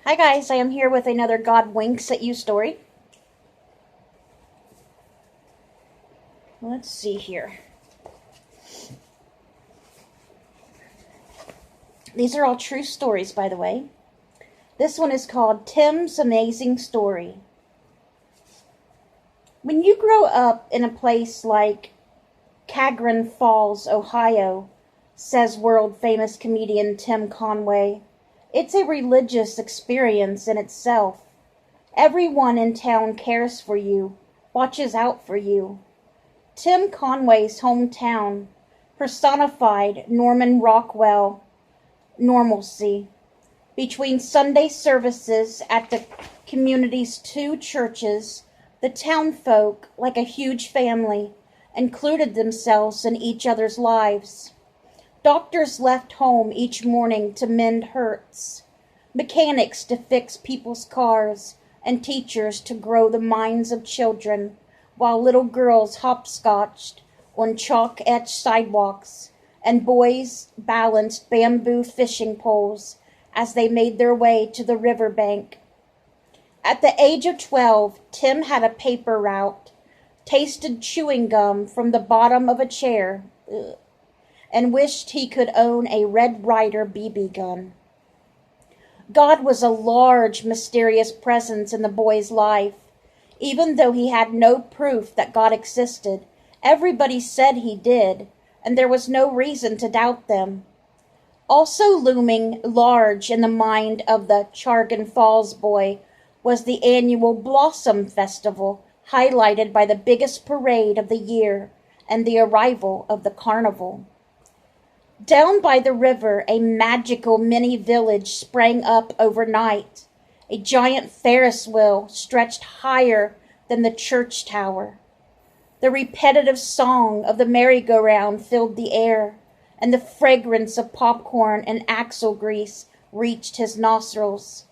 Hi guys, I am here with another God Winks at You story. Let's see here. These are all true stories, by the way. This one is called Tim's Amazing Story. When you grow up in a place like Cagrin Falls, Ohio, says world-famous comedian Tim Conway, it's a religious experience in itself. Everyone in town cares for you, watches out for you. Tim Conway's hometown personified Norman Rockwell normalcy. Between Sunday services at the community's two churches, the townfolk, like a huge family, included themselves in each other's lives. Doctors left home each morning to mend hurts, mechanics to fix people's cars, and teachers to grow the minds of children, while little girls hopscotched on chalk-etched sidewalks, and boys balanced bamboo fishing poles as they made their way to the riverbank. At the age of 12, Tim had a paper route, tasted chewing gum from the bottom of a chair, and wished he could own a Red Ryder BB gun. God was a large, mysterious presence in the boy's life. Even though he had no proof that God existed, everybody said he did, and there was no reason to doubt them. Also looming large in the mind of the Cagrin Falls boy was the annual Blossom Festival, highlighted by the biggest parade of the year and the arrival of the carnival. Down by the river, a magical mini village sprang up overnight. A giant Ferris wheel stretched higher than the church tower. The repetitive song of the merry-go-round filled the air, and the fragrance of popcorn and axle grease reached his nostrils.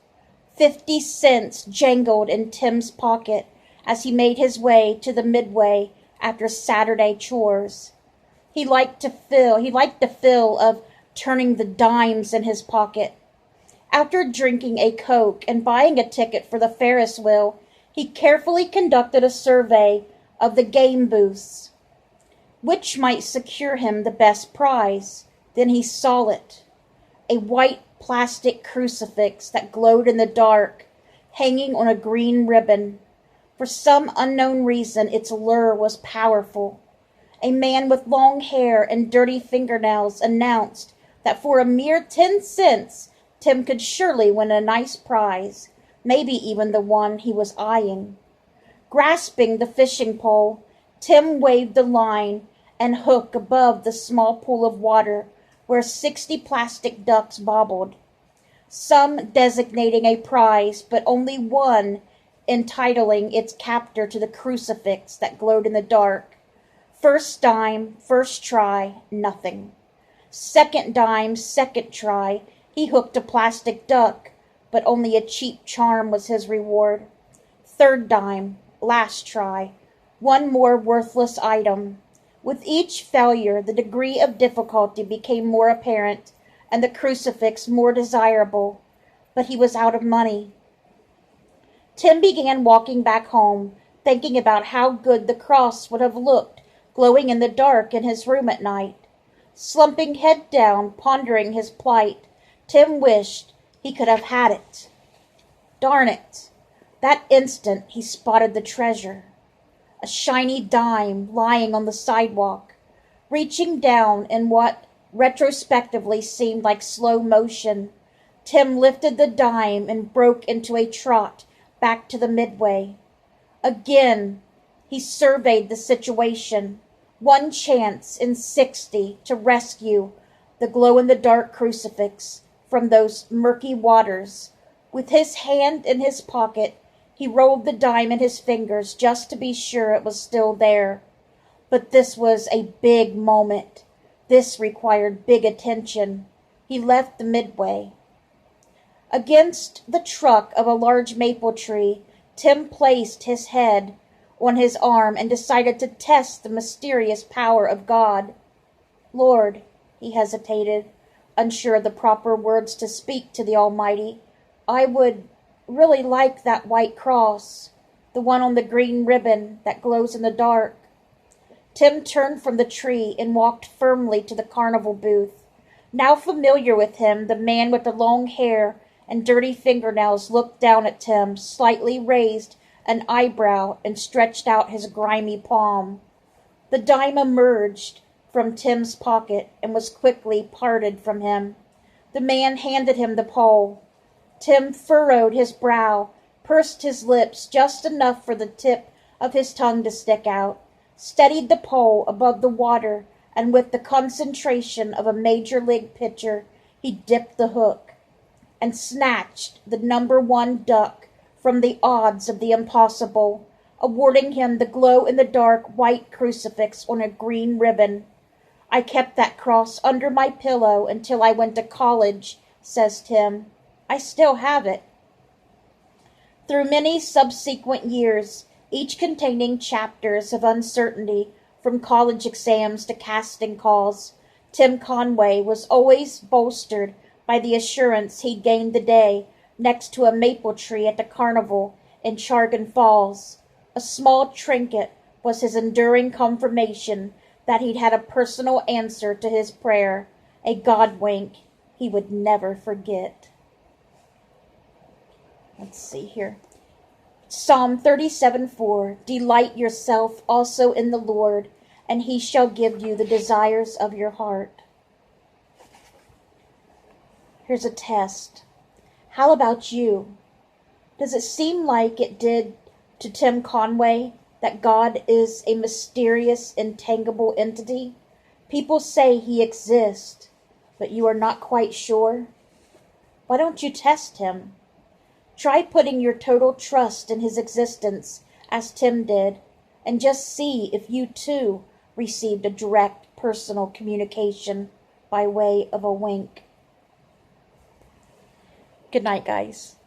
50 cents jangled in Tim's pocket as he made his way to the Midway after Saturday chores. He liked the feel of turning the dimes in his pocket. After drinking a Coke and buying a ticket for the Ferris wheel, he carefully conducted a survey of the game booths, which might secure him the best prize. Then he saw it. A white plastic crucifix that glowed in the dark, hanging on a green ribbon. For some unknown reason, its lure was powerful. A man with long hair and dirty fingernails announced that for a mere 10 cents, Tim could surely win a nice prize, maybe even the one he was eyeing. Grasping the fishing pole, Tim waved the line and hook above the small pool of water where 60 plastic ducks bobbled, some designating a prize, but only one entitling its captor to the crucifix that glowed in the dark. First dime, first try, nothing. Second dime, second try, he hooked a plastic duck, but only a cheap charm was his reward. Third dime, last try, one more worthless item. With each failure, the degree of difficulty became more apparent, and the crucifix more desirable, but he was out of money. Tim began walking back home, thinking about how good the cross would have looked glowing in the dark in his room at night. Slumping head down, pondering his plight, Tim wished he could have had it. Darn it! That instant he spotted the treasure. A shiny dime lying on the sidewalk. Reaching down in what retrospectively seemed like slow motion, Tim lifted the dime and broke into a trot back to the Midway. Again, he surveyed the situation. One chance in 60 to rescue the glow-in-the-dark crucifix from those murky waters. With his hand in his pocket, he rolled the dime in his fingers just to be sure it was still there. But this was a big moment. This required big attention. He left the Midway. Against the trunk of a large maple tree, Tim placed his head on his arm and decided to test the mysterious power of God. Lord, he hesitated, unsure of the proper words to speak to the Almighty. I would really like that white cross, the one on the green ribbon that glows in the dark. Tim turned from the tree and walked firmly to the carnival booth. Now familiar with him, the man with the long hair and dirty fingernails looked down at Tim, slightly raised an eyebrow, and stretched out his grimy palm. The dime emerged from Tim's pocket and was quickly parted from him. The man handed him the pole. Tim furrowed his brow, pursed his lips just enough for the tip of his tongue to stick out, steadied the pole above the water, and with the concentration of a major league pitcher, he dipped the hook and snatched the number 1 duck from the odds of the impossible, awarding him the glow-in-the-dark white crucifix on a green ribbon. I kept that cross under my pillow until I went to college, says Tim. I still have it. Through many subsequent years, each containing chapters of uncertainty from college exams to casting calls, Tim Conway was always bolstered by the assurance he'd gained the day next to a maple tree at the carnival in Chargan Falls. A small trinket was his enduring confirmation that he'd had a personal answer to his prayer, a God wink he would never forget. Let's see here. Psalm 37:4. Delight yourself also in the Lord, and he shall give you the desires of your heart. Here's a test. How about you? Does it seem like it did to Tim Conway that God is a mysterious, intangible entity? People say he exists, but you are not quite sure? Why don't you test him? Try putting your total trust in his existence, as Tim did, and just see if you too received a direct personal communication by way of a wink. Good night, guys.